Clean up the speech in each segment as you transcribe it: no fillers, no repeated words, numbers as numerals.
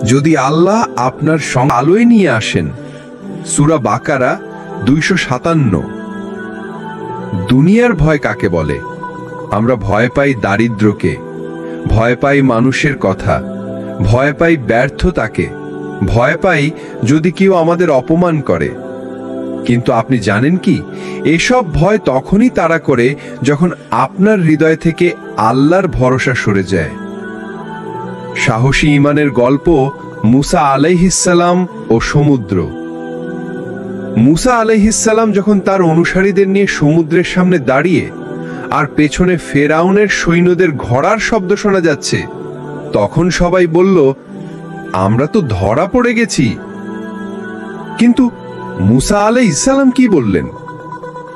যদি আল্লাহ আপনার আলোয় নিয়ে আসেন। সূরা বাকারা 257। দুনিয়ার ভয় কাকে বলে? আমরা ভয় পাই দারিদ্র্যকে, ভয় পাই মানুষের কথা, ভয় পাই ব্যর্থতাকে, ভয় পাই যদি কেউ আমাদের অপমান করে। কিন্তু আপনি জানেন কি, এসব ভয় তখনই তাড়া করে যখন আপনার হৃদয় থেকে আল্লাহর ভরসা সরে যায়। সাহসী ঈমানের গল্প মুসা আলাইহিসসালাম ও সমুদ্র। মুসা আলাইহিসসালাম যখন তার অনুসারীদের নিয়ে সমুদ্রের সামনে দাঁড়িয়ে আর পেছনে ফেরাউনের সৈন্যদের ঘোড়ার শব্দ শোনা যাচ্ছে, তখন সবাই বলল, আমরা তো ধরা পড়ে গেছি। কিন্তু মুসা আলাইহিসসালাম কি বললেন?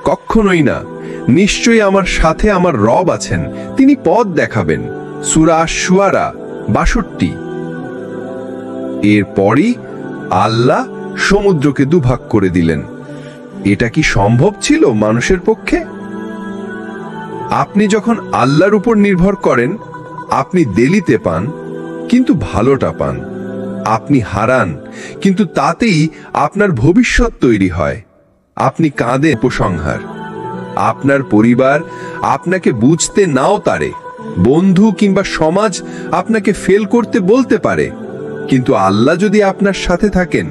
কখনোই না, নিশ্চয়ই আমার সাথে আমার রব আছেন, তিনি পথ দেখাবেন। সূরা আশ-শুআরা 62। এরপরই আল্লাহ সমুদ্রকে দুভাগ করে দিলেন। এটা কি সম্ভব ছিল মানুষের পক্ষে? আপনি যখন আল্লাহর উপর নির্ভর করেন, আপনি দেলিতে পান কিন্তু ভালোটা পান। আপনি হারান কিন্তু তাতেই আপনার ভবিষ্যৎ তৈরি হয়। আপনি কাঁদে উপসংহার। আপনার পরিবার আপনাকে বুঝতে নাও পারে, বন্ধু কিংবা সমাজ আপনাকে ফেল করতে বলতে পারে, কিন্তু আল্লাহ যদি আপনার সাথে থাকেন,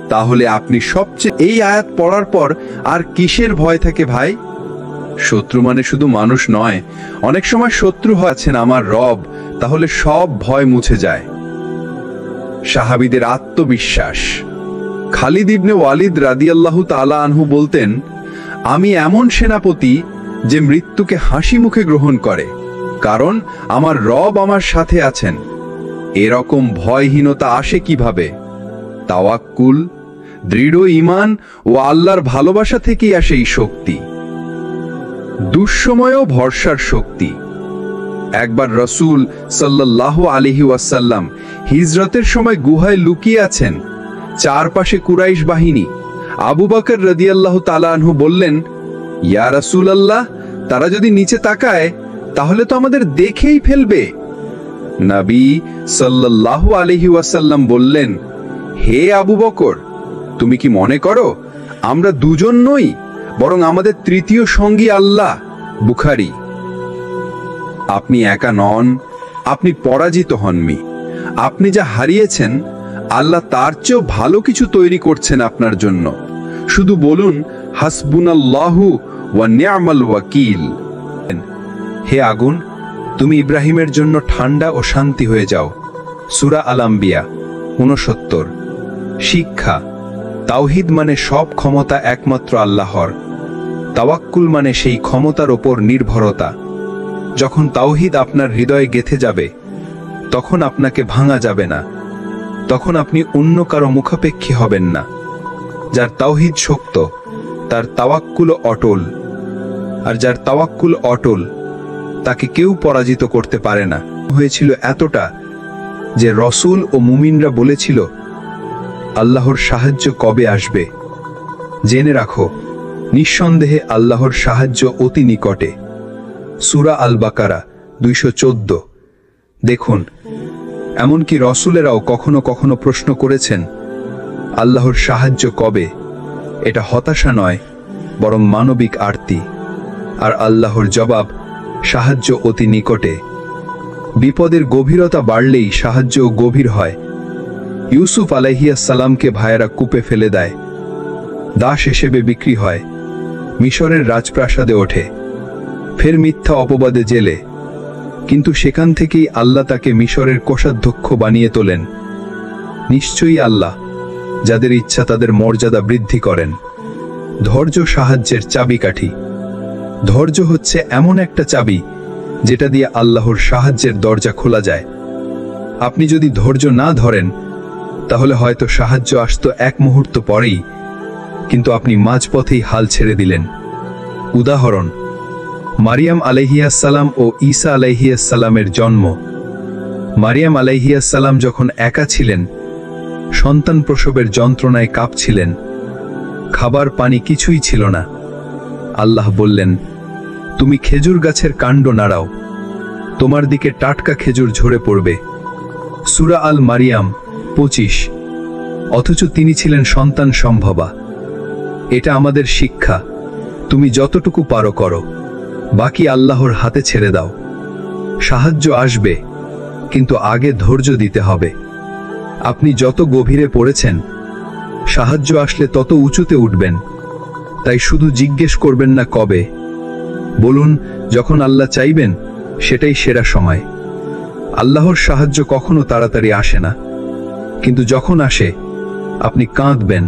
তাহলে আপনি সবচেয়ে। এই আয়াত পড়ার পর আর কিসের ভয় থাকে ভাই? শত্রু মানে শুধু মানুষ নয়, অনেক সময় শত্রু আছেন আমার রব, তাহলে সব ভয় মুছে যায়। সাহাবীদের আত্মবিশ্বাস। খালিদ ইবনে ওয়ালিদ রাদিয়াল্লাহু তাআলা আনহু বলতেন, আমি এমন সেনাপতি যে মৃত্যুকে হাসি মুখে গ্রহণ করে, কারণ আমার রব আমার সাথে আছেন। এরকম ভয়হীনতা আসে কিভাবে? তাওয়াক্কুল, দৃঢ় ঈমান ও আল্লাহর ভালোবাসা থেকেই আসে এই শক্তি। দুঃসময়েও ভরসার শক্তি। একবার রাসূল সাল্লাল্লাহু আলাইহি ওয়াসাল্লাম হিজরতের সময় গুহায় লুকিয়ে আছেন, চারপাশে কুরাইশ বাহিনী। আবু বকর রাদিয়াল্লাহু তাআলা আনহু বললেন, ইয়া রাসূলুল্লাহ, তারা যদি নিচে তাকায় তাহলে তো আমাদের দেখেই ফেলবে। নবী সাল্লাল্লাহু আলাইহি ওয়াসাল্লাম বললেন, হে আবু বকর, তুমি কি মনে করো আমরা দুজন নই, বরং আমাদের তৃতীয় সঙ্গী আল্লাহ। বুখারী। আপনি একা নন, আপনি পরাজিত হননি। আপনি যা হারিয়েছেন, আল্লাহ তার চেয়েও ভালো কিছু তৈরি করছেন আপনার জন্য। শুধু বলুন, হাসবুনাল্লাহু ওয়া নি'মাল ওয়াকিল। হে আগুন, তুমি ইব্রাহিমের জন্য ঠান্ডা ও শান্তি হয়ে যাও। সূরা আল-আম্বিয়া 69। শিক্ষা। তাওহীদ মানে সব ক্ষমতা একমাত্র আল্লাহর। তাওয়াক্কুল মানে সেই ক্ষমতার ওপর নির্ভরতা। যখন তাওহীদ আপনার হৃদয়ে গেঁথে যাবে, তখন আপনাকে ভাঙা যাবে না। তখন আপনি অন্য কারো মুখাপেক্ষী হবেন না। যার তাওহীদ শক্ত, তার তাওয়াক্কুল অটল। আর যার তাওয়াক্কুল অটল, তাকে কেউ পরাজিত করতে পারে না। হয়েছিল এতটা যে রসূল ও মুমিনরা বলেছিল, আল্লাহর সাহায্য কবে আসবে? জেনে রাখো, নিঃসন্দেহে আল্লাহর সাহায্য অতি নিকটে। সূরা আল বাকারা 214। দেখুন, এমনকি রসূলেরাও কখনো কখনো প্রশ্ন করেছেন, আল্লাহর সাহায্য কবে? এটা হতাশা নয়, বরং মানবিক আরতি। আর আল্লাহর জবাব, সাহায্য অতি নিকটে। বিপদের গভীরতা বাড়লেই সাহায্যও গভীর হয়। ইউসুফ আলাইহিস সালামকে ভাইয়েরা কূপে ফেলে দেয়, দাস হিসেবে বিক্রি হয়, মিশরের রাজপ্রাসাদে ওঠে, ফের মিথ্যা অপবাদে জেলে। কিন্তু সেখান থেকেই আল্লাহ তাকে মিশরের কোষাধ্যক্ষ বানিয়ে তোলেন। নিশ্চয়ই আল্লাহ যাদের ইচ্ছা তাদের মর্যাদা বৃদ্ধি করেন। ধৈর্য সাহায্যের চাবিকাঠি। ধৈর্য হচ্ছে এমন একটা চাবি যেটা দিয়ে আল্লাহর সাহায্যের দরজা খোলা যায়। আপনি যদি ধৈর্য না ধরেন, তাহলে হয়তো সাহায্য আসতো এক মুহূর্ত পরেই, কিন্তু আপনি মাঝপথেই হাল ছেড়ে দিলেন। উদাহরণ, মারিয়াম আলাইহিস সালাম ও ঈসা আলাইহিস সালামের জন্ম। মারিয়াম আলাইহিস সালাম যখন একা ছিলেন, সন্তান প্রসবের যন্ত্রণায় কাঁপছিলেন, খাবার পানি কিছুই ছিল না। আল্লাহ বললেন, তুমি খেজুর গাছের কাণ্ড নাড়াও। তোমার দিকে টাটকা খেজুর ঝরে পড়বে। সূরা আল মারিয়াম 25। অথচ তিনি ছিলেন সন্তান সম্ভবা। এটা আমাদের শিক্ষা, তুমি যতটুকু পারো করো, বাকি আল্লাহর হাতে ছেড়ে দাও। সাহায্য আসবে, কিন্তু আগে ধৈর্য দিতে হবে। আপনি যত গভীরে পড়েছেন, সাহায্য আসলে তত উঁচুতে উঠবেন। তাই শুধু জিজ্ঞেস করবেন না কবে, বলুন যখন আল্লাহ চাইবেন সেটাই সেরা সময়। আল্লাহর সাহায্য কখনো তাড়াতাড়ি আসে না, কিন্তু যখন আসে আপনি কাঁদবেন,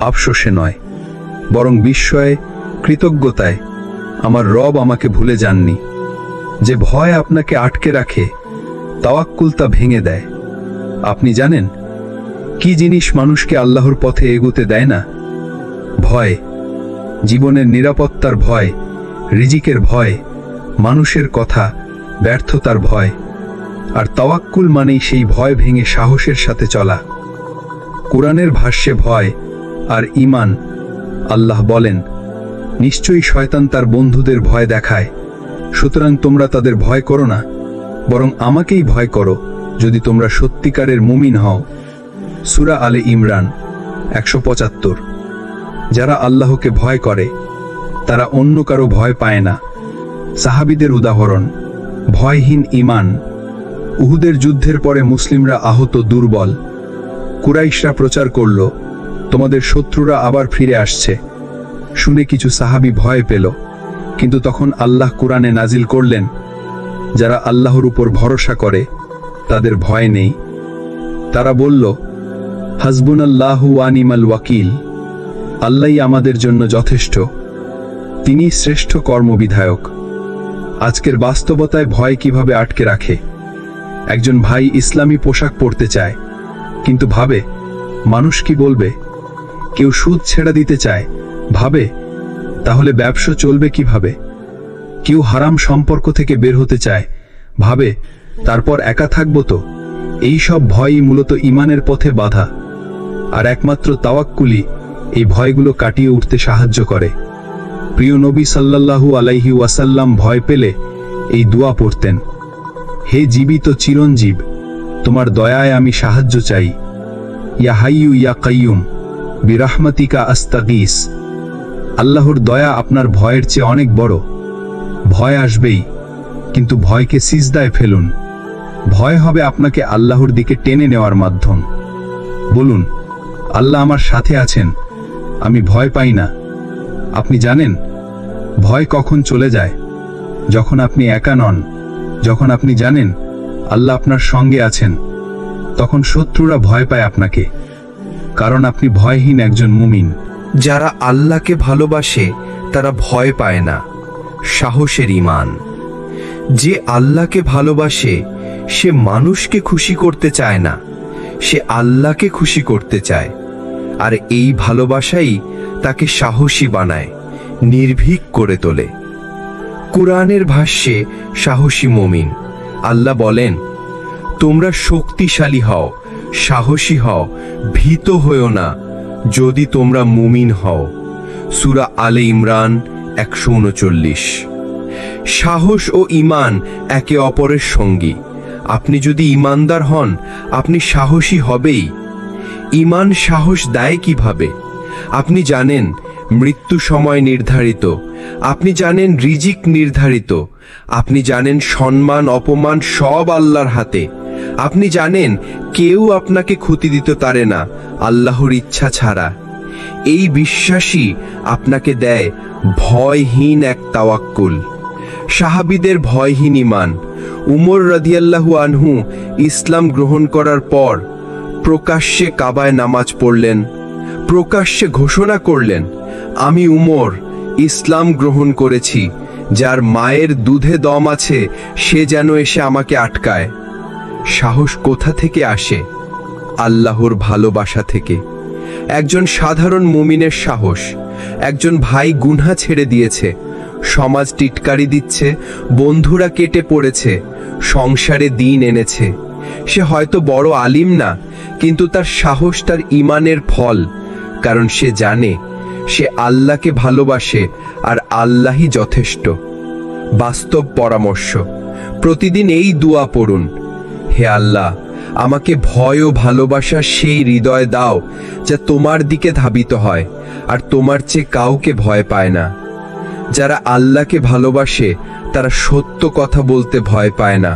আফসোসে নয়, বরং বিস্ময়ে, কৃতজ্ঞতায়, আমার রব আমাকে ভুলে যাননি। যে ভয় আপনাকে আটকে রাখে, তাওয়াক্কুল তা ভেঙে দেয়। আপনি জানেন কি জিনিস মানুষকে আল্লাহর পথে এগোতে দেয় না? ভয়। জীবনের নিরাপত্তার ভয়, রিজিকের ভয়, মানুষের কথা, ব্যর্থতার ভয়। আর তাওয়াক্কুল মানেই সেই ভয় ভেঙে সাহসের সাথে চলা। কুরআনের ভাষ্যে ভয় আর ঈমান, আল্লাহ বলেন, নিশ্চয়ই শয়তান তার বন্ধুদের ভয় দেখায়, সুতরাং তোমরা তাদের ভয় করো না, বরং আমাকেই ভয় করো যদি তোমরা সত্যিকারের মুমিন হও। সূরা আলে ইমরান 175। যারা আল্লাহকে ভয় করে তারা অন্য কারো ভয় পায় না। সাহাবীদের উদাহরণ, ভয়হীন ঈমান। উহুদের যুদ্ধের পরে মুসলিমরা আহত, দুর্বল। কুরাইশরা প্রচার করল, তোমাদের শত্রুরা আবার ফিরে আসছে। শুনে কিছু সাহাবী ভয় পেল, কিন্তু তখন আল্লাহ কুরআনে নাজিল করলেন, যারা আল্লাহর উপর ভরসা করে তাদের ভয় নেই। তারা বলল, হাসবুনাল্লাহু ওয়া নি'মাল ওয়াকিল, আল্লাহই আমাদের জন্য যথেষ্ট, তিনি শ্রেষ্ঠ কর্মবিধায়ক। আজকের বাস্তবতায় ভয় কিভাবে আটকে রাখে? একজন ভাই ইসলামী পোশাক পরতে চায়, কিন্তু ভাবে মানুষ কি বলবে। কেউ সুদ ছেড়ে দিতে চায়, ভাবে তাহলে ব্যবসা চলবে কিভাবে। কেউ হারাম সম্পর্ক থেকে বের হতে চায়, ভাবে তারপর একা থাকবো তো। এই সব ভয়ই মূলত ঈমানের পথে বাধা। আর একমাত্র তাওয়াক্কুলই এই ভয়গুলো কাটিয়ে উঠতে সাহায্য করে। প্রিয় নবী সাল্লাল্লাহু আলাইহি ওয়াসাল্লাম ভয় পেলে এই দোয়া পড়তেন, হে জীবিত চিরঞ্জীব, তোমার দয়ায় আমি সাহায্য চাই। ইয়া হাইয়ু ইয়া কাইয়ুম বিরাহমাতিকা আস্তাগীস। আল্লাহর দয়া আপনার ভয়ের চেয়ে অনেক বড়। ভয় আসবেই, কিন্তু ভয়কে সিজদায় ফেলুন। ভয় হবে আপনাকে আল্লাহর দিকে টেনে নেওয়ার মাধ্যম। বলুন, আল্লাহ আমার সাথে আছেন, আমি ভয় পাই না। আপনি জানেন ভয় কখন চলে যায়? যখন আপনি একা নন, যখন আপনি জানেন আল্লাহ আপনার সঙ্গে আছেন, তখন শত্রুরা ভয় পায় আপনাকে, কারণ আপনি ভয়হীন একজন মুমিন। যারা আল্লাহকে ভালোবাসে তারা ভয় পায় না, সাহসের ঈমান। যে আল্লাহকে ভালোবাসে সে মানুষকে খুশি করতে চায় না, সে আল্লাহকে খুশি করতে চায়। আর এই ভালোবাসাই তাকে সাহসী বানায়, নির্ভীক করে তোলে। কুরআনের ভাষ্যে সাহসী মুমিন, আল্লাহ বলেন, তোমরা শক্তিশালী হও, সাহসী হও, ভীত হও না যদি তোমরা মুমিন হও। সূরা আলে ইমরান 139। সাহস ও ঈমান একে অপরের সঙ্গী। আপনি যদি ঈমানদার হন, আপনি সাহসী হবেই। ঈমান সাহস দেয় কিভাবে? আপনি জানেন মৃত্যু সময় নির্ধারিত, আপনি জানেন রিজিক নির্ধারিত, আপনি জানেন সম্মান অপমান সব আল্লাহর হাতে, আপনি জানেন কেউ আপনাকে ক্ষতি দিতে পারে না আল্লাহর ইচ্ছা ছাড়া। এই বিশ্বাসই আপনাকে দেয় ভয়হীন এক তাওয়াক্কুল। সাহাবীদের ভয়হীন ঈমান। উমর রাদিয়াল্লাহু আনহু ইসলাম গ্রহণ করার পর প্রকাশ্যে কাবায় নামাজ পড়লেন, প্রকাশ্যে ঘোষণা করলেন, আমি উমর ইসলাম গ্রহণ করেছি, যার মায়ের দুধে দম আছে সে যেন এসে আমাকে আটকায়। সাহস কোথা থেকে আসে? আল্লাহর ভালোবাসা থেকে। একজন সাধারণ মুমিনের সাহস। একজন ভাই গুনাহ ছেড়ে দিয়েছে, সমাজ টিটকারি দিচ্ছে, বন্ধুরা কেটে পড়েছে, সংসারে দিন এনেছে। সে হয়তো বড় আলিম না, কিন্তু তার সাহস তার ঈমানের ফল, কারণ সে জানে সে আল্লাহকে ভালোবাসে আর আল্লাহই যথেষ্ট। বাস্তব পরামর্শ। প্রতিদিন এই দোয়া পড়ুন, হে আল্লাহ, আমাকে ভয় ও ভালোবাসার সেই হৃদয় দাও যা তোমার দিকে ধাবিত হয় আর তোমার চেয়ে কাউকে ভয় পায় না। যারা আল্লাহকে ভালোবাসে তারা সত্য কথা বলতে ভয় পায় না,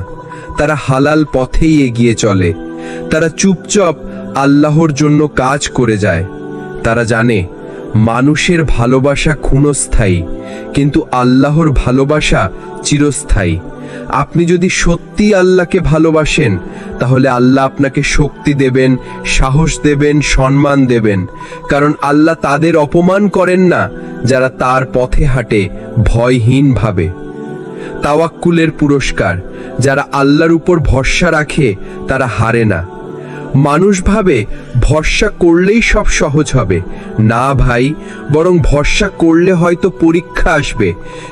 তারা হালাল পথেই এগিয়ে চলে, তারা চুপচাপ আল্লাহর জন্য কাজ করে যায়। তারা জানে মানুষের ভালোবাসা ক্ষণস্থায়ী, কিন্তু আল্লাহর ভালোবাসা চিরস্থায়ী। আপনি যদি সত্যি আল্লাহকে ভালোবাসেন তাহলে আল্লাহ আপনাকে শক্তি দেবেন, সাহস দেবেন, সম্মান দেবেন, কারণ আল্লাহ তাদের অপমান করেন না যারা তার পথে হাঁটে ভয়হীনভাবে। তাওয়াক্কুলের পুরস্কার, যারা আল্লাহর উপর ভরসা রাখে তারা হারে না। মানুষ ভাবে ভরসা করলেই সব সহজ হবে। না ভাই, বরং ভরসা করলে হয়তো পরীক্ষা আসবে,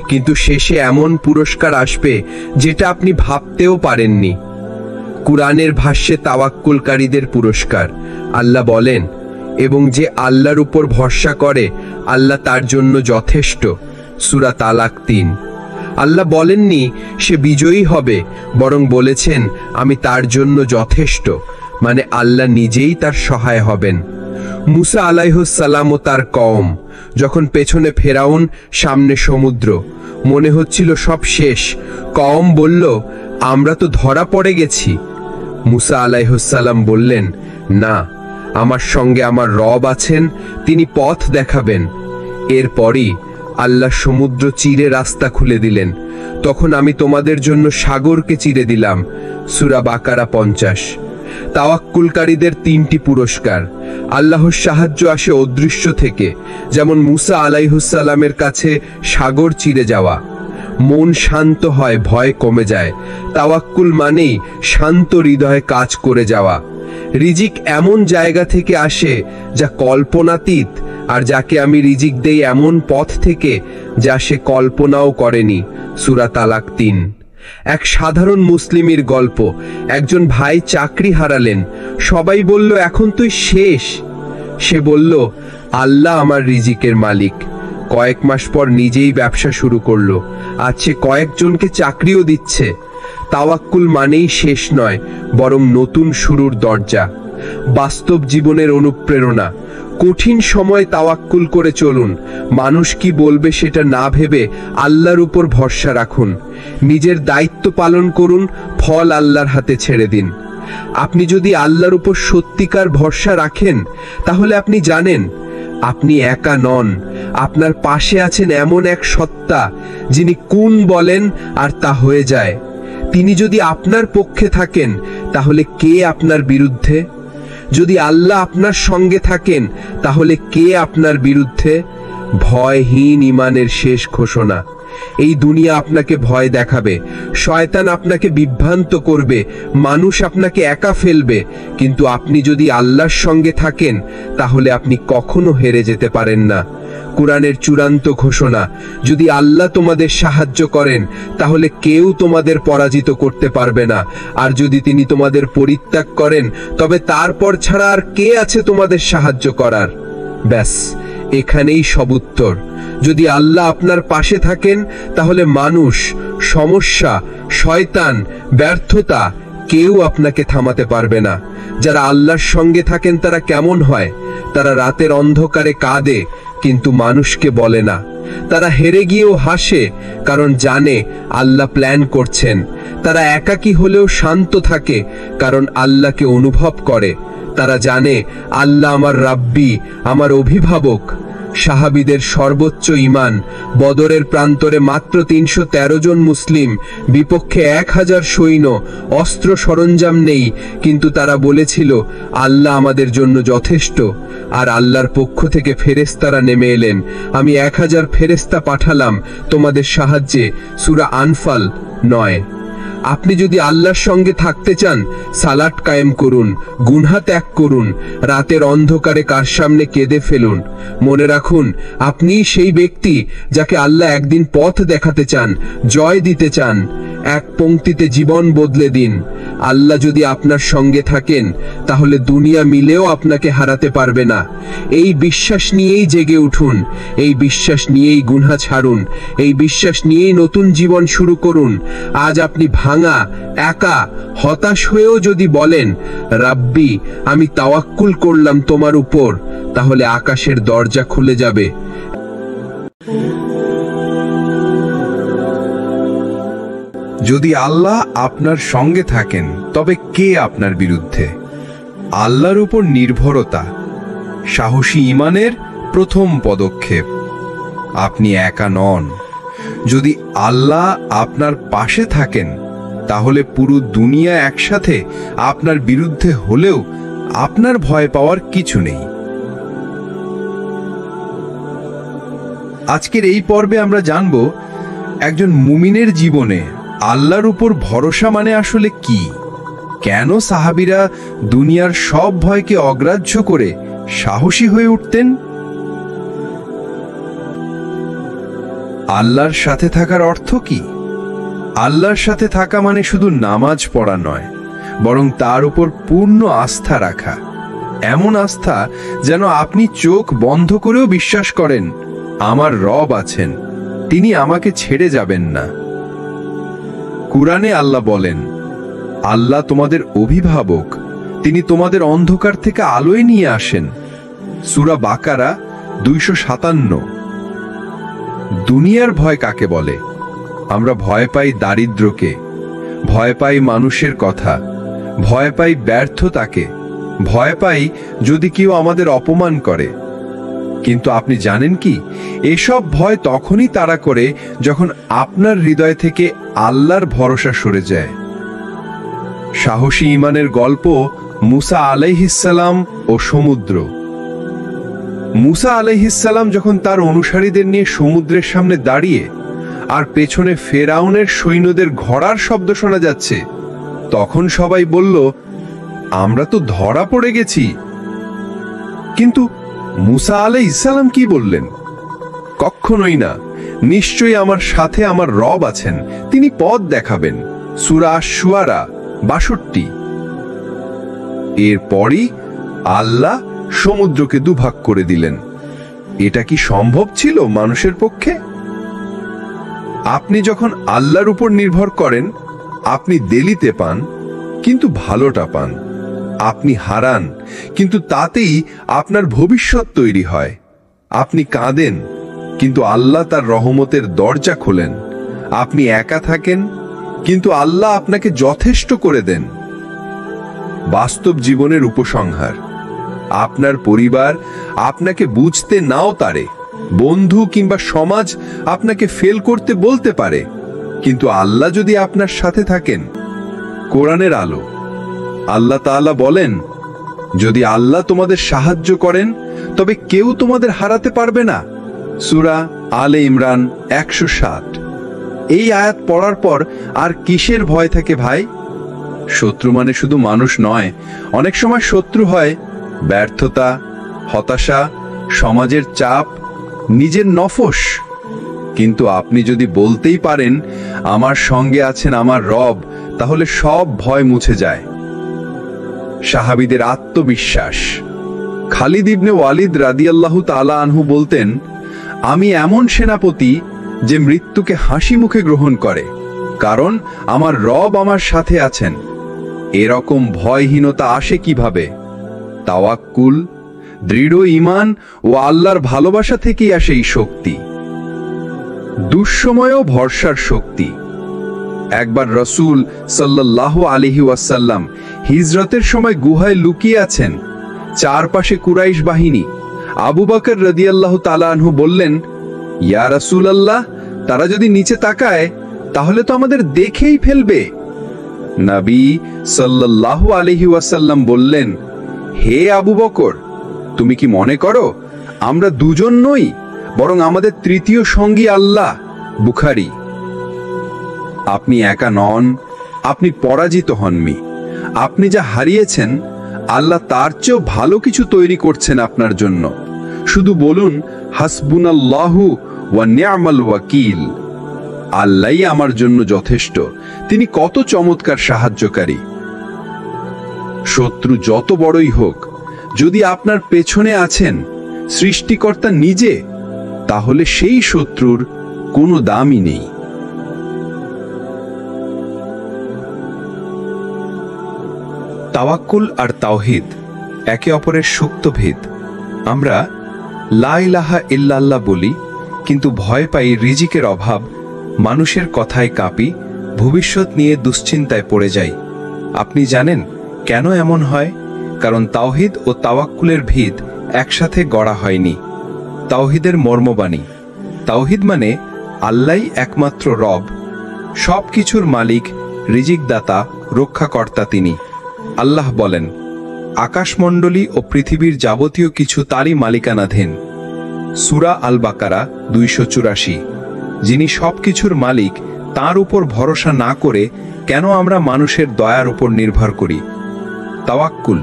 কিন্তু শেষে এমন পুরস্কার আসবে যেটা আপনি ভাবতেও পারেননি। কুরআনের ভাষ্যে তাওয়াক্কুলকারীদের পুরস্কার, আল্লাহ বলেন, এবং যে আল্লাহর উপর ভরসা করে আল্লাহ তার জন্য যথেষ্ট। সূরা তালাক ৩। আল্লাহ বলেননি সে বিজয়ী হবে, বরং বলেছেন আমি তার জন্য যথেষ্ট, মানে আল্লাহ নিজেই তার সহায় হবেন। মুসা আলাইহিস সালাম ও তার কওম, যখন পেছনে ফেরাউন, সামনে সমুদ্র, মনে হচ্ছিল সব শেষ, কওম বলল, আমরা তো ধরা পড়ে গেছি। মুসা আলাইহিস সালাম বললেন, না, আমার সঙ্গে আমার রব আছেন, তিনি পথ দেখাবেন। এরপরই আল্লাহ সমুদ্র চিরে রাস্তা খুলে দিলেন। তখন আমি তোমাদের জন্য সাগরকে চিরে দিলাম। সূরা বাকারা 50। তাওয়াক্কুলকারীদের 3টি পুরস্কার। আল্লাহর সাহায্য আসে অদৃশ্য থেকে, যেমন মুসা আলাইহিস সালামের কাছে সাগর চিরে যাওয়া। মন শান্ত হয়, ভয় কমে যায়। তাওয়াক্কুল মানেই শান্ত হৃদয়ে কাজ করে যাওয়া। রিজিক এমন জায়গা থেকে আসে যা কল্পনাতীত, আর যাকে আমি রিজিক দেই এমন পথ থেকে যা সে কল্পনাও করেনি। সূরা তালাক ৩। এক সাধারণ মুসলিমের গল্প। একজন ভাই চাকরি হারালেন। সবাই বলল, এখন তুই শেষ। সে বলল, আল্লাহ আমার রিজিকের মালিক। কয়েক মাস পর নিজেই ব্যবসা শুরু করলো। আজ সে কয়েকজনকে চাকরিও দিচ্ছে। তাওয়াক্কুল মানেই শেষ নয়, বরং নতুন শুরুর দরজা। বাস্তব জীবনের অনুপ্রেরণা। কঠিন সময় তাওয়াক্কুল করে চলুন। মানুষ কি বলবে সেটা না ভেবে আল্লাহর উপর ভরসা রাখুন। নিজের দায়িত্ব পালন করুন, ফল আল্লাহর হাতে ছেড়ে দিন। আপনি যদি আল্লাহর উপর সত্যিকার ভরসা রাখেন তাহলে আপনি জানেন আপনি একা নন। আপনার পাশে আছেন এমন এক সত্তা যিনি কুন বলেন আর তা হয়ে যায়। তিনি যদি আপনার পক্ষে থাকেন তাহলে কে আপনার বিরুদ্ধে? যদি আল্লাহ আপনার সঙ্গে থাকেন তাহলে কে আপনার বিরুদ্ধে? ভয়হীন ঈমানের শেষ ঘোষণা। এই দুনিয়া আপনাকে ভয় দেখাবে, শয়তান আপনাকে বিভ্রান্ত করবে, মানুষ আপনাকে একা ফেলবে, কিন্তু আপনি যদি আল্লাহর সঙ্গে থাকেন তাহলে আপনি কখনো হেরে যেতে পারেন না। কুরআনের চূড়ান্ত ঘোষণা, যদি আল্লাহ তোমাদের সাহায্য করেন তাহলে কেউ তোমাদের পরাজিত করতে পারবে না, আর যদি তিনি তোমাদের পরিত্যাগ করেন তবে তারপর ছাড়া আর কে আছে তোমাদের সাহায্য করার? ব্যাস, এখানেই সব উত্তর। যদি আল্লাহ আপনার পাশে থাকেন তাহলে মানুষ, সমস্যা, শয়তান, ব্যর্থতা কেউ আপনাকে থামাতে পারবে না। যারা আল্লাহর সঙ্গে থাকেন তারা কেমন হয়? তারা রাতের অন্ধকারে কাঁদে কিন্তু মানুষকে বলে না। তারা হেরে গিয়েও হাসে, কারণ জানে আল্লাহ প্ল্যান করছেন। তারা একাকী হলেও শান্ত থাকে, কারণ আল্লাহকে অনুভব করে। তারা জানে আল্লাহ আমার রাব্বি, আমার অভিভাবক। সাহাবীদের সর্বোচ্চ ঈমান। বদরের প্রান্তরে মাত্র ৩১৩ জন মুসলিম, বিপক্ষে ১০০০ সৈন্য, অস্ত্র সরঞ্জাম নেই, কিন্তু তারা বলেছিল আল্লাহ আমাদের জন্য যথেষ্ট। আর আল্লাহর পক্ষ থেকে ফেরেশতারা নেমে এলেন, আমি ১০০০ ফেরেশতা পাঠালাম তোমাদের সাহায্যে। সূরা আনফাল ৯। আপনি যদি আল্লাহর সঙ্গে থাকতে চান, সালাত কায়েম করুন, গুনহা ত্যাগ করুন, রাতের অন্ধকারে কার সামনে কেঁদে ফেলুন। মনে রাখুন, আপনি সেই ব্যক্তি যাকে আল্লাহ একদিন পথ দেখাতে চান, জয় দিতে চান। এক পংক্তিতে জীবন বদলে দিন। আল্লাহ যদি আপনার সঙ্গে থাকেন, তাহলে দুনিয়া মিলেও আপনাকে হারাতে পারবে না। এই বিশ্বাস নিয়েই জেগে উঠুন, এই বিশ্বাস নিয়েই গুনহা ছাড়ুন, এই বিশ্বাস নিয়েই নতুন জীবন শুরু করুন। আজ আপনি ভাঙা, একা, হতাশ হয়েও যদি বলেন, রাব্বি আমি তাওয়াক্কুল করলাম তোমার উপর, তাহলে আকাশের দরজা খুলে যাবে। যদি আল্লাহ আপনার সঙ্গে থাকেন, তবে কে আপনার বিরুদ্ধে? আল্লাহর উপর নির্ভরতা সাহসী ঈমানের প্রথম পদক্ষেপ। আপনি একা নন। যদি আল্লাহ আপনার পাশে থাকেন, তাহলে পুরো দুনিয়া একসাথে আপনার বিরুদ্ধে হলেও আপনার ভয় পাওয়ার কিছু নেই। আজকের এই পর্বে আমরা জানব একজন মুমিনের জীবনে আল্লাহর উপর ভরসা মানে আসলে কি, কেন সাহাবীরা দুনিয়ার সব ভয়কে অগ্রাহ্য করে সাহসী হয়ে উঠতেন। আল্লাহর সাথে থাকার অর্থ কি? আল্লাহর সাথে থাকা মানে শুধু নামাজ পড়া নয়, বরং তার উপর পূর্ণ আস্থা রাখা। এমন আস্থা যেন আপনি চোখ বন্ধ করেও বিশ্বাস করেন, আমার রব আছেন, তিনি আমাকে ছেড়ে যাবেন না। কুরআনে আল্লাহ বলেন, আল্লাহ তোমাদের অভিভাবক, তিনি তোমাদের অন্ধকার থেকে আলোয় নিয়ে আসেন। সূরা বাকারা 257। দুনিয়ার ভয় কাকে বলে? আমরা ভয় পাই দারিদ্র্যকে, ভয় পাই মানুষের কথা, ভয় পাই ব্যর্থতাকে, ভয় পাই যদি কেউ আমাদের অপমান করে। কিন্তু আপনি জানেন কি, এসব ভয় তখনই তাড়া করে যখন আপনার হৃদয় থেকে আল্লাহর ভরসা সরে যায়। সাহসী ঈমানের গল্প মুসা আলাইহিসসালাম ও সমুদ্র। মুসা আলাইহিসসালাম যখন তার অনুসারীদের নিয়ে সমুদ্রের সামনে দাঁড়িয়ে আর পেছনে ফেরাউনের সৈন্যদের ঘোড়ার শব্দ শোনা যাচ্ছে, তখন সবাই বলল, আমরা তো ধরা পড়ে গেছি। কিন্তু মুসা আলাইহিসসালাম কি বললেন? কখনোই না, নিশ্চয়ই আমার সাথে আমার রব আছেন, তিনি পথ দেখাবেন। সূরা আশ-শুআরা 62। এরপরই আল্লাহ সমুদ্রকে দুভাগ করে দিলেন। এটা কি সম্ভব ছিল মানুষের পক্ষে? আপনি যখন আল্লাহর উপর নির্ভর করেন, আপনি দেলিতে পান, কিন্তু ভালোটা পান। আপনি হারান, কিন্তু তাতেই আপনার ভবিষ্যৎ তৈরি হয়। আপনি কাঁদেন, কিন্তু আল্লাহ তার রহমতের দরজা খোলেন। আপনি একা থাকেন, কিন্তু আল্লাহ আপনাকে যথেষ্ট করে দেন। বাস্তব জীবনের উপসংহার: আপনার পরিবার আপনাকে বুঝতে নাও পারে, বন্ধু কিংবা সমাজ আপনাকে ফেল করতে বলতে পারে, কিন্তু আল্লাহ যদি আপনার সাথে থাকেন। কোরআনের আলো। আল্লাহ তাআলা বলেন, যদি আল্লাহ তোমাদের সাহায্য করেন, তবে কেউ তোমাদের হারাতে পারবে না। সূরা আলে ইমরান 107। এই আয়াত পড়ার পর আর কিসের ভয় থাকে ভাই? শত্রু মানে শুধু মানুষ নয়, অনেক সময় শত্রু হয় ব্যর্থতা, হতাশা, সমাজের চাপ, নিজের নফস। কিন্তু আপনি যদি বলতেই পারেন, আমার সঙ্গে আছেন আমার রব, তাহলে সব ভয় মুছে যায়। সাহাবীদের আত্মবিশ্বাস। খালিদ ইবনে ওয়ালিদ রাদিয়াল্লাহু তাআলা আনহু বলতেন, আমি এমন সেনাপতি যে মৃত্যুকে হাসি মুখে গ্রহণ করে, কারণ আমার রব আমার সাথে আছেন। এরকম ভয়হীনতা আসে কিভাবে? তাওয়াক্কুল, দৃঢ় ঈমান ও আল্লাহর ভালোবাসা থেকেই আসে এই শক্তি। দুঃসময়েও ভরসার শক্তি। একবার রাসূল সাল্লাল্লাহু আলাইহি ওয়াসাল্লাম হিজরতের সময় গুহায় লুকিয়ে আছেন। চারপাশে কুরাইশ বাহিনী। আবু বকর রাদিয়াল্লাহু তাআলা আনহু বললেন, ইয়া রাসূলুল্লাহ, তারা যদি নিচে তাকায় তাহলে তো আমাদের দেখেই ফেলবে। নবী সাল্লাল্লাহু আলাইহি ওয়াসাল্লাম বললেন, হে আবু বকর, তুমি কি মনে করো আমরা দুজন নই, বরং আমাদের তৃতীয় সঙ্গী আল্লাহ। বুখারী। আপনি একা নন, আপনি পরাজিত হননি। আপনি যা হারিয়েছেন, আল্লাহ তার চেয়েও ভালো কিছু তৈরি করছেন আপনার জন্য। শুধু বলুন, হাসবুনাল্লাহু ওয়া নি'মাল ওয়াকিল। আল্লাহই আমার জন্য যথেষ্ট, তিনি কত চমৎকার সাহায্যকারী। শত্রু যত বড়ই হোক, যদি আপনার পেছনে আছেন সৃষ্টিকর্তা নিজে, তাহলে সেই শত্রুর কোনো দামই নেই। তাওয়াক্কুল আর তাওহীদ একে অপরের সুপ্ত ভেদ। আমরা লা ইলাহা ইল্লাল্লাহ বলি, কিন্তু ভয় পাই রিজিকের অভাব, মানুষের কথায় কাঁপি, ভবিষ্যৎ নিয়ে দুশ্চিন্তায় পড়ে যাই। আপনি জানেন কেন এমন হয়? কারণ তাওহীদ ও তাওয়াক্কুলের ভিত একসাথে গড়া হয়নি। তাওহীদের মর্মবাণী: তাওহীদ মানে আল্লাহই একমাত্র রব, সব কিছুর মালিক, রিজিকদাতা, রক্ষাকর্তা তিনি। আল্লাহ বলেন, আকাশমণ্ডলী ও পৃথিবীর যাবতীয় কিছু তারই মালিকানাধীন। সূরা আল বাকারা 284। যিনি সবকিছুর মালিক, তার উপর ভরসা না করে কেন আমরা মানুষের দয়ার উপর নির্ভর করি? তাওয়াক্কুল,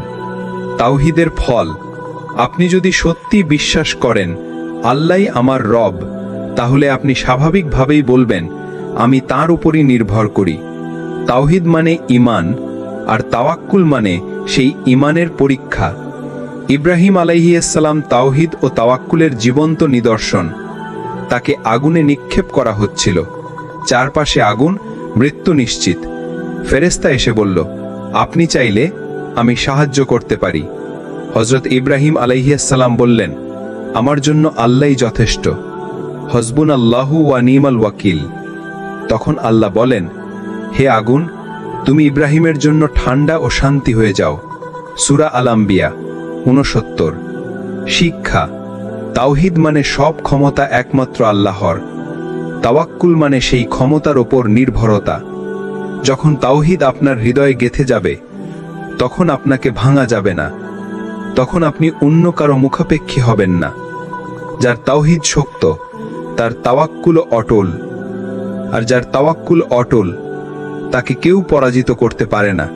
তাওহীদের ফল। আপনি যদি সত্যি বিশ্বাস করেন আল্লাহই আমার রব, তাহলে আপনি স্বাভাবিকভাবেই বলবেন, আমি তার উপরই নির্ভর করি। তাওহীদ মানে ঈমান, আর তাওয়াক্কুল মানে সেই ঈমানের পরীক্ষা। ইব্রাহিম আলাইহিস সালাম তাওহীদ ও তাওয়াক্কুলের জীবন্ত নিদর্শন। তাকে আগুনে নিক্ষেপ করা হচ্ছিল, চারপাশে আগুন, মৃত্যু নিশ্চিত। ফেরেশতা এসে বলল, আপনি চাইলে আমি সাহায্য করতে পারি। হযরত ইব্রাহিম আলাইহিস সালাম বললেন, আমার জন্য আল্লাহই যথেষ্ট, হসবুনাল্লাহু ওয়া নি'মাল ওয়াকিল। তখন আল্লাহ বলেন, হে আগুন, তুমি ইব্রাহিমের জন্য ঠান্ডা ও শান্তি হয়ে যাও। সূরা আল আম্বিয়া 69। শিক্ষা: তাওহীদ মানে সব ক্ষমতা একমাত্র আল্লাহর। তাওয়াক্কুল মানে সেই ক্ষমতার ওপর নির্ভরতা। যখন তাওহীদ আপনার হৃদয়ে গেঁথে যাবে, তখন আপনাকে ভাঙা যাবে না। তখন আপনি অন্য কারো মুখাপেক্ষী হবেন না। যার তাওহীদ শক্ত, তার তাওয়াক্কুল অটল। আর যার তাওয়াক্কুল অটল, তাকে কেউ পরাজিত করতে পারে না,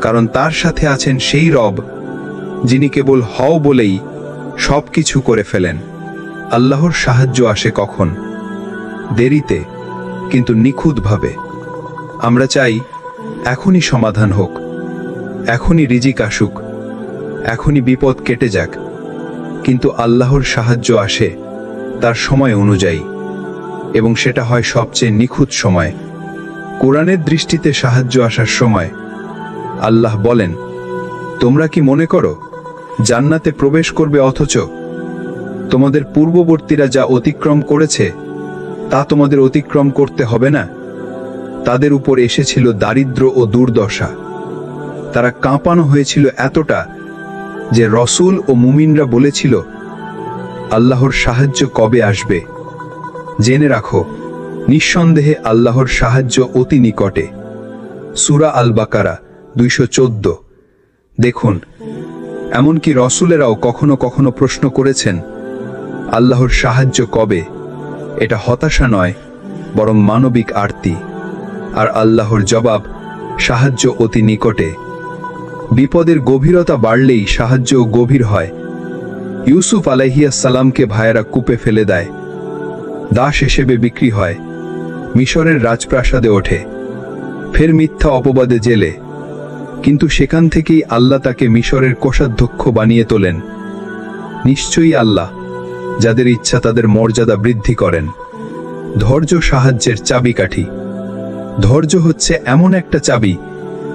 কারণ তার সাথে আছেন সেই রব যিনি কেবল হও বলেই সব কিছু করে ফেলেন। আল্লাহর সাহায্য আসে কখন? দেরিতে, কিন্তু নিখুঁতভাবে। আমরা চাই এখনই সমাধান হোক, এখনই রিজিক আসুক, এখনই বিপদ কেটে যাক, কিন্তু আল্লাহর সাহায্য আসে তার সময় অনুযায়ী, এবং সেটা হয় সবচেয়ে নিখুঁত সময়। কোরআনের দৃষ্টিতে সাহায্য আসার সময়। আল্লাহ বলেন, তোমরা কি মনে করো জান্নাতে প্রবেশ করবে, অথচ তোমাদের পূর্ববর্তীরা যা অতিক্রম করেছে তা তোমাদের অতিক্রম করতে হবে না? তাদের উপর এসেছিল দারিদ্র্য ও দুর্দশা। তারা কাঁপানো হয়েছিল এতটা যে রসূল ও মুমিনরা বলেছিল, আল্লাহর সাহায্য কবে আসবে? জেনে রাখো, নিঃসন্দেহে আল্লাহর সাহায্য অতি নিকটে। সূরা আল বাকারা 214। দেখুন, এমনকি রসূলেরাও কখনো কখনো প্রশ্ন করেছেন, আল্লাহর সাহায্য কবে? এটা হতাশা নয়, বরং মানবিক আরতি। আর আল্লাহর জবাব, সাহায্য অতি নিকটে। বিপদের গভীরতা বাড়লেই সাহায্য গভীর হয়। ইউসুফ আলাইহিস সালামকে ভাইয়েরা কূপে ফেলে দেয়, দাস হিসেবে বিক্রি হয়, মিশরের রাজপ্রাসাদে ওঠে, ফের মিথ্যা অপবাদে জেলে। কিন্তু সেখান থেকেই আল্লাহ তাকে মিশরের কোষাধ্যক্ষ বানিয়ে তোলেন। নিশ্চয়ই আল্লাহ যাদের ইচ্ছা তাদের মর্যাদা বৃদ্ধি করেন। ধৈর্য সাহায্যের চাবিকাঠি। ধৈর্য হচ্ছে এমন একটা চাবি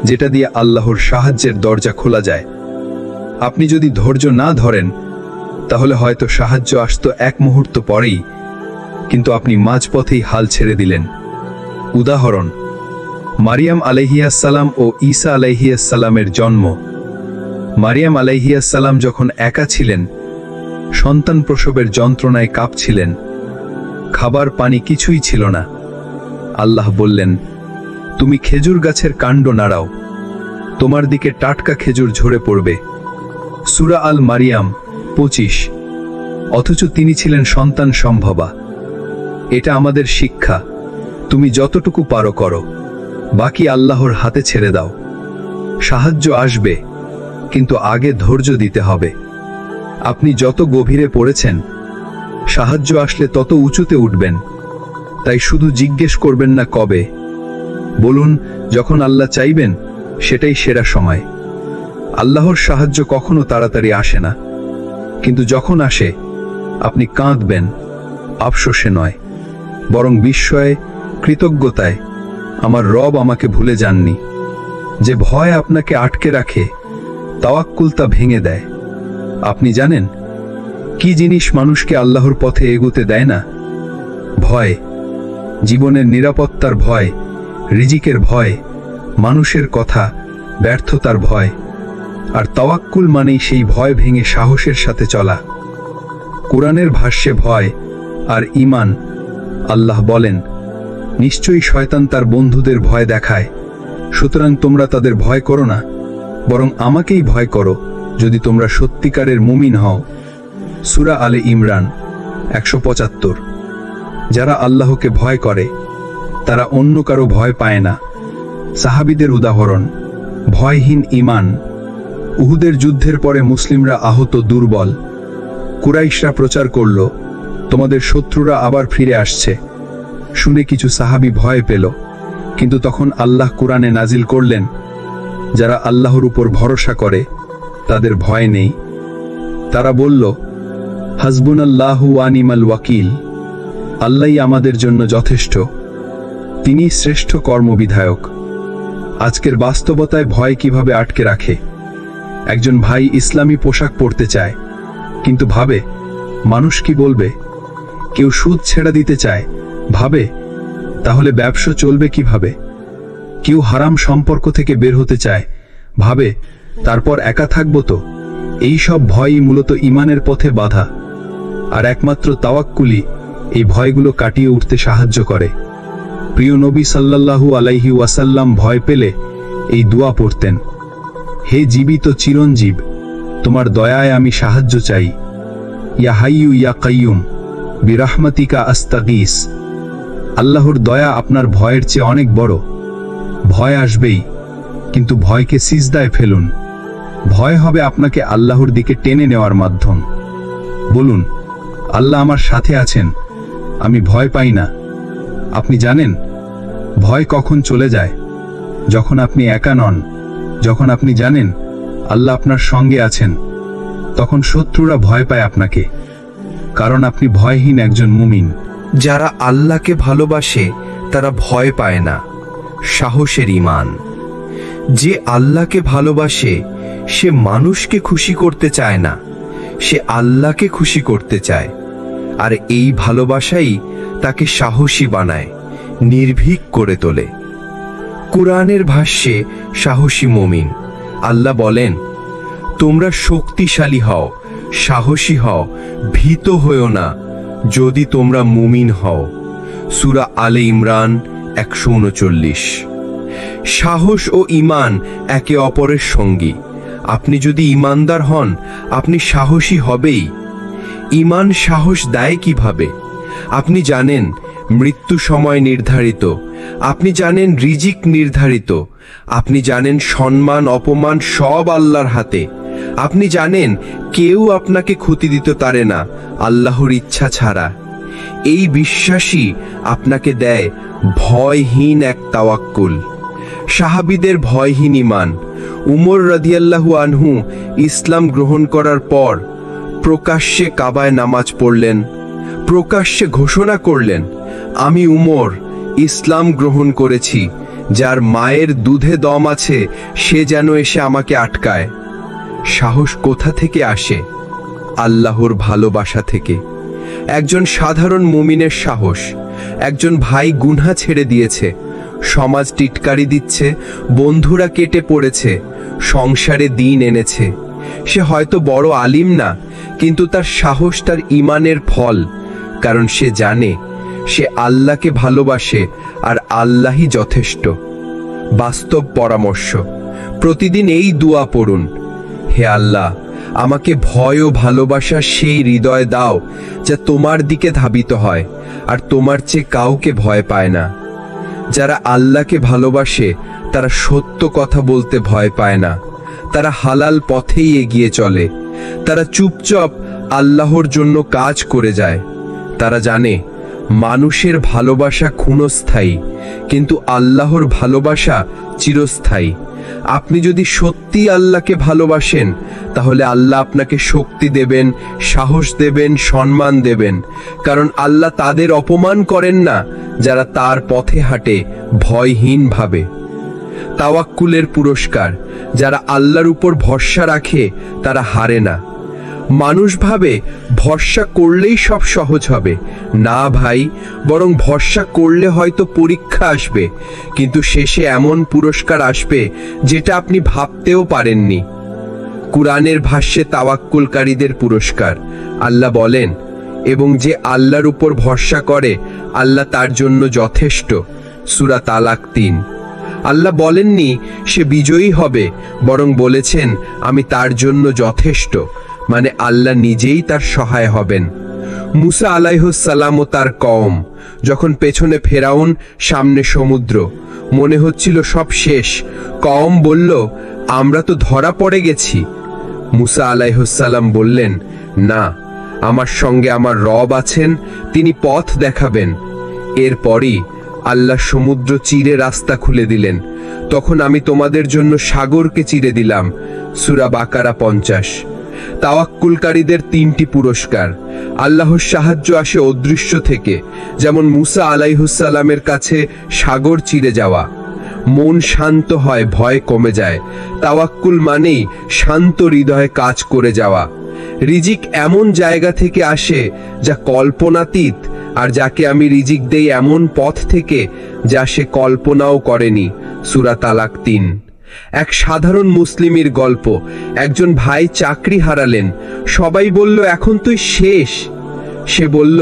যেটা দিয়ে আল্লাহর সাহায্যের দরজা খোলা যায়। আপনি যদি ধৈর্য না ধরেন, তাহলে হয়তো সাহায্য আসতো এক মুহূর্ত পরেই, কিন্তু আপনি মাঝপথেই হাল ছেড়ে দিলেন। উদাহরণ, মারিয়াম আলাইহিস সালাম ও ঈসা আলাইহিস সালামের জন্ম। মারিয়াম আলাইহিস সালাম যখন একা ছিলেন, সন্তান প্রসবের যন্ত্রণায় কাঁপছিলেন, খাবার পানি কিছুই ছিল না। আল্লাহ বললেন, তুমি খেজুর গাছের কাণ্ড নাড়াও, তোমার দিকে টাটকা খেজুর ঝরে পড়বে। সূরা আল মারিয়াম 25। অথচ তিনি ছিলেন সন্তান সম্ভবা। এটা আমাদের শিক্ষা। তুমি যতটুকু পারো করো, বাকি আল্লাহর হাতে ছেড়ে দাও। সাহায্য আসবে, কিন্তু আগে ধৈর্য দিতে হবে। আপনি যত গভীরে পড়েছেন, সাহায্য আসলে তত উঁচুতে উঠবেন। তাই শুধু জিজ্ঞেস করবেন না কবে, বলুন যখন আল্লাহ চাইবেন সেটাই সেরা সময়। আল্লাহর সাহায্য কখনো তাড়াতাড়ি আসে না, কিন্তু যখন আসে আপনি কাঁদবেন, আফসোসে নয়, বরং বিস্ময়ে, কৃতজ্ঞতায়, আমার রব আমাকে ভুলে যাননি। যে ভয় আপনাকে আটকে রাখে, তাওয়াক্কুল তা ভেঙে দেয়। আপনি জানেন কি জিনিস মানুষকে আল্লাহর পথে এগোতে দেয় না? ভয়। জীবনের নিরাপত্তার ভয়, রিজিকের ভয়, মানুষের কথা, ব্যর্থতার ভয়। আর তাওয়াক্কুল মানেই সেই ভয় ভেঙে সাহসের সাথে চলা। কুরআনের ভাষ্যে ভয় আর ঈমান, আল্লাহ বলেন, নিশ্চয়ই শয়তান তার বন্ধুদের ভয় দেখায়, সুতরাং তোমরা তাদের ভয় করো না, বরং আমাকেই ভয় করো যদি তোমরা সত্যিকারের মুমিন হও। সূরা আলে ইমরান 175। যারা আল্লাহকে ভয় করে তারা অন্য কারো ভয় পায় না। সাহাবীদের উদাহরণ, ভয়হীন ঈমান। উহুদের যুদ্ধের পরে মুসলিমরা আহত, দুর্বল। কুরাইশরা প্রচার করল, তোমাদের শত্রুরা আবার ফিরে আসছে। শুনে কিছু সাহাবী ভয় পেল, কিন্তু তখন আল্লাহ কুরআনে নাজিল করলেন, যারা আল্লাহর উপর ভরসা করে তাদের ভয় নেই। তারা বলল, হাসবুনাল্লাহু ওয়া নি'মাল ওয়াকিল, আল্লাহই আমাদের জন্য যথেষ্ট, তিনি শ্রেষ্ঠ কর্মবিধায়ক। আজকের বাস্তবতায় ভয় কিভাবে আটকে রাখে? একজন ভাই ইসলামী পোশাক পরতে চায়, কিন্তু ভাবে মানুষ কি বলবে। কেউ সুদ ছেড়ে দিতে চায়, ভাবে তাহলে ব্যবসা চলবে কিভাবে। কেউ হারাম সম্পর্ক থেকে বের হতে চায়, ভাবে তারপর একা থাকবো তো। এই সব ভয়ই মূলত ঈমানের পথে বাধা, আর একমাত্র তাওয়াক্কুলই এই ভয়গুলো কাটিয়ে উঠতে সাহায্য করে। প্রিয় নবী সাল্লাল্লাহু আলাইহি ওয়াসাল্লাম ভয় পেলে এই দোয়া পড়তেন, হে জীবিত চিরঞ্জীব, তোমার দয়ায় আমি সাহায্য চাই। ইয়া হাইয়ু ইয়া কাইয়ুম বিরাহমাতিকা আস্তাগীস। আল্লাহর দয়া আপনার ভয়ের চেয়ে অনেক বড়। ভয় আসবেই, কিন্তু ভয়কে সিজদায় ফেলুন। ভয় হবে আপনাকে আল্লাহর দিকে টেনে নেওয়ার মাধ্যম। বলুন, আল্লাহ আমার সাথে আছেন, আমি ভয় পাই না। আপনি জানেন ভয় কখন চলে যায়? যখন আপনি একা নন, যখন আপনি জানেন আল্লাহ আপনার সঙ্গে আছেন। তখন শত্রুরা ভয় পায় আপনাকে, কারণ আপনি ভয়হীন একজন মুমিন। যারা আল্লাহকে ভালোবাসে তারা ভয় পায় না, সাহসের ঈমান। যে আল্লাহকে ভালোবাসে সে মানুষকে খুশি করতে চায় না, সে আল্লাহকে খুশি করতে চায়। আর এই ভালোবাসাই তাকে সাহসী বানায়, নির্ভীক করে তোলে। কুরআনের ভাষ্যে সাহসী মুমিন, আল্লাহ বলেন, তোমরা শক্তিশালী হও, সাহসী হও, ভীত হও না যদি তোমরা মুমিন হও। সূরা আলে ইমরান 139। সাহস ও ঈমান একে অপরের সঙ্গী। আপনি যদি ঈমানদার হন, আপনি সাহসী হবেই। ঈমান সাহস দেয় কিভাবে? আপনি জানেন মৃত্যু সময় নির্ধারিত, আপনি জানেন রিজিক নির্ধারিত, আপনি জানেন সম্মান অপমান সব আল্লাহর হাতে, আপনি জানেন কেউ আপনাকে ক্ষতি দিতে পারে না আল্লাহর ইচ্ছা ছাড়া। এই বিশ্বাসই আপনাকে দেয় ভয়হীন এক তাওয়াক্কুল। সাহাবীদের ভয়হীন ঈমান। উমর রাদিয়াল্লাহু আনহু ইসলাম গ্রহণ করার পর প্রকাশ্যে কাবায় নামাজ পড়লেন, প্রকাশ্যে ঘোষণা করলেন, আমি উমর ইসলাম গ্রহণ করেছি, যার মায়ের দুধে দম আছে সে যেন এসে আমাকে আটকায়। সাহস কোথা থেকে আসে? আল্লাহর ভালোবাসা থেকে। একজন সাধারণ মুমিনের সাহস। একজন ভাই গুনাহ ছেড়ে দিয়েছে, সমাজ টিটকারি দিচ্ছে, বন্ধুরা কেটে পড়েছে, সংসারে দিন এনেছে। সে হয়তো বড় আলিম না, কিন্তু তার সাহস তার ঈমানের ফল, কারণ সে জানে সে আল্লাহকে ভালোবাসে আর আল্লাহই যথেষ্ট। বাস্তব পরামর্শ, প্রতিদিন এই দোয়া পড়ুন, হে আল্লাহ, আমাকে ভয় ও ভালোবাসা সেই হৃদয় দাও যা তোমার দিকে ধাবিত হয় আর তোমার চেয়ে কাউকে ভয় পায় না। যারা আল্লাহকে ভালোবাসে তারা সত্য কথা বলতে ভয় পায় না, তারা হালাল পথেই এগিয়ে চলে, তারা চুপচাপ আল্লাহর জন্য কাজ করে যায়। তারা জানে মানুষের ভালোবাসা ক্ষণস্থায়ী, কিন্তু আল্লাহর ভালোবাসা চিরস্থায়ী। আপনি যদি সত্যি আল্লাহকে ভালোবাসেন তাহলে আল্লাহ আপনাকে শক্তি দেবেন, সাহস দেবেন, সম্মান দেবেন, কারণ আল্লাহ তাদের অপমান করেন না যারা তার পথে হাঁটে ভয়হীনভাবে। তাওয়াক্কুলের পুরস্কার, যারা আল্লাহর উপর ভরসা রাখে তারা হারে না। মানুষ ভাবে ভরসা করলেই সব সহজ হবে। না ভাই, বরং ভরসা করলে হয়তো পরীক্ষা আসবে, কিন্তু শেষে এমন পুরস্কার আসবে যেটা আপনি ভাবতেও পারেননি। কুরআনের ভাষ্যে তাওয়াক্কুলকারীদের পুরস্কার, আল্লাহ বলেন, এবং যে আল্লাহর উপর ভরসা করে আল্লাহ তার জন্য যথেষ্ট। সূরা তালাক ৩। আল্লাহ বলেননি সে বিজয়ী হবে, বরং বলেছেন আমি তার জন্য যথেষ্ট, মানে আল্লাহ নিজেই তার সহায় হবেন। মুসা আলাইহিস সালাম ও তার কওম, যখন পেছনে ফেরাউন, সামনে সমুদ্র, মনে হচ্ছিল সব শেষ, কওম বলল আমরা তো ধরা পড়ে গেছি। মুসা আলাইহিস সালাম বললেন, না, আমার সঙ্গে আমার রব আছেন, তিনি পথ দেখাবেন। এরপরই আল্লাহ সমুদ্র চিরে রাস্তা খুলে দিলেন। তখন আমি তোমাদের জন্য সাগরকে চিরে দিলাম। সূরা বাকারা 50। তাওয়াক্কুলকারীদের 3টি পুরস্কার। আল্লাহর সাহায্য আসে অদৃশ্য থেকে, যেমন মুসা আলাইহিস সালামের কাছে সাগর চিরে যাওয়া। মন শান্ত হয়, ভয় কমে যায়। তাওয়াক্কুল মানেই শান্ত হৃদয়ে কাজ করে যাওয়া। রিজিক এমন জায়গা থেকে আসে যা কল্পনাতীত, আর যাকে আমি রিজিক দেই এমন পথ থেকে যা সে কল্পনাও করেনি। সূরা তালাক ৩। এক সাধারণ মুসলিমের গল্প। একজন ভাই চাকরি হারালেন। সবাই বলল এখন তুই শেষ। সে বলল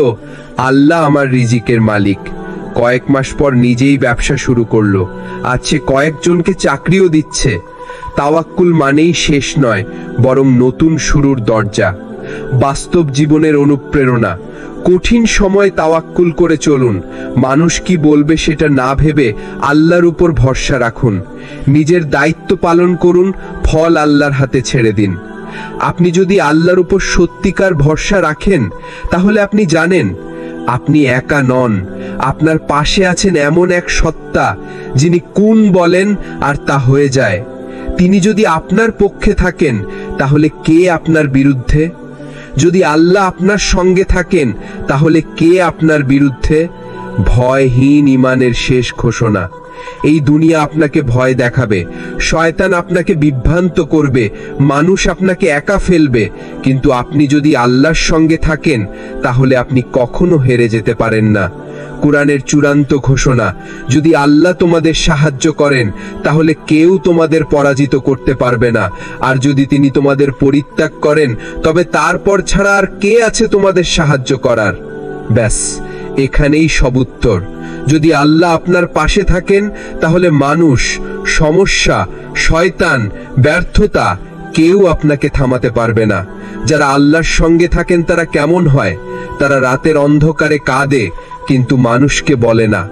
আল্লাহ আমার রিজিকের মালিক। কয়েক মাস পর নিজেই ব্যবসা শুরু করলো। আজ সে কয়েকজনকে চাকরিও দিচ্ছে। তাওয়াক্কুল মানেই শেষ নয়, বরং নতুন শুরুর দরজা। বাস্তব জীবনের অনুপ্রেরণা। কঠিন সময় তাওয়াক্কুল করে চলুন। মানুষ কি বলবে সেটা না ভেবে আল্লাহর উপর ভরসা রাখুন। নিজের দায়িত্ব পালন করুন, ফল আল্লাহর হাতে ছেড়ে দিন। আপনি যদি আল্লাহর উপর সত্যিকার ভরসা রাখেন তাহলে আপনি জানেন আপনি একা নন। আপনার পাশে আছেন এমন এক সত্তা যিনি কুন বলেন আর তা হয়ে যায়। তিনি যদি আপনার পক্ষে থাকেন তাহলে কে আপনার বিরুদ্ধে? যদি আল্লাহ আপনার সঙ্গে থাকেন তাহলে কে আপনার বিরুদ্ধে? ভয়হীন ঈমানের শেষ ঘোষণা। এই দুনিয়া আপনাকে ভয় দেখাবে, শয়তান আপনাকে বিভ্রান্ত করবে, মানুষ আপনাকে একা ফেলবে, কিন্তু আপনি যদি আল্লাহর সঙ্গে থাকেন তাহলে আপনি কখনো হেরে যেতে পারেন না। কুরআনের চূড়ান্ত ঘোষণা, যদি আল্লাহ তোমাদের সাহায্য করেন তাহলে কেউ তোমাদের পরাজিত করতে পারবে না, আর যদি তিনি তোমাদের পরিত্যাগ করেন তবে তারপর ছাড়া আর কে আছে তোমাদের সাহায্য করার? ব্যাস, এখানেই সব উত্তর। যদি আল্লাহ আপনার পাশে থাকেন তাহলে মানুষ, সমস্যা, শয়তান, ব্যর্থতা কেউ আপনাকে থামাতে পারবে না। যারা আল্লাহর সঙ্গে থাকেন তারা কেমন হয়? তারা রাতের অন্ধকারে কাঁদে কিন্তু মানুষকে বলে না।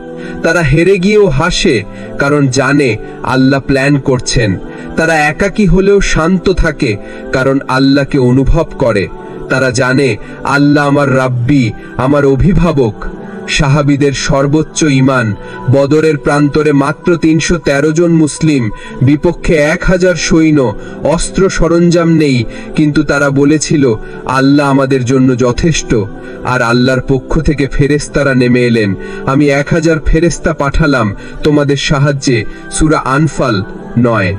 তারা হেরে গিয়েও হাসে, কারণ জানে আল্লাহ প্ল্যান করছেন। তারা একাকী হলেও শান্ত থাকে, কারণ আল্লাহকে অনুভব করে। তারা জানে আল্লাহ আমার রাব্বি, আমার অভিভাবক। সাহাবীদের সর্বোচ্চ ঈমান। বদরের প্রান্তরে মাত্র 313 জন মুসলিম, বিপক্ষে 1000 সৈন্য, অস্ত্র সরঞ্জাম নেই, কিন্তু তারা বলেছিল আল্লাহ আমাদের জন্য যথেষ্ট। আর আল্লাহর পক্ষ থেকে ফেরেশতারা নেমে এলেন। আমি 1000 ফেরেশতা পাঠালাম তোমাদের সাহায্যে। সূরা আনফাল 9।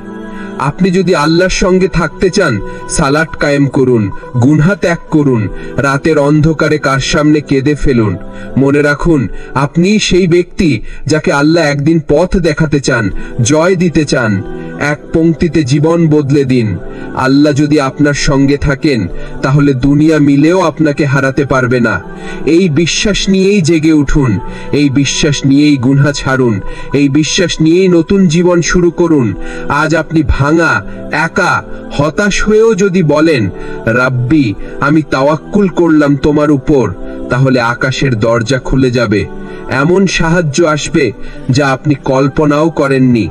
আপনি যদি আল্লাহর সঙ্গে থাকতে চান, সালাত কায়েম করুন, গুনাহ ত্যাগ করুন, রাতের অন্ধকারে কার সামনে কেঁদে ফেলুন। মনে রাখুন, আপনিই সেই ব্যক্তি যাকে আল্লাহ একদিন পথ দেখাতে চান, জয় দিতে চান। এক পংক্তিতে জীবন বদলে দিন। আল্লাহ যদি আপনার সঙ্গে থাকেন তাহলে দুনিয়া মিলেও আপনাকে হারাতে পারবে না। এই বিশ্বাস নিয়েই জেগে উঠুন, এই বিশ্বাস নিয়েই গুনাহ ছাড়ুন, এই বিশ্বাস নিয়েই নতুন জীবন শুরু করুন। আজ আপনি ভাঙা, একা, হতাশ হয়েও যদি বলেন রাব্বি আমি তাওয়াক্কুল করলাম তোমার উপর, তাহলে আকাশের দরজা খুলে যাবে, এমন সাহায্য আসবে যা আপনি কল্পনাও করেননি।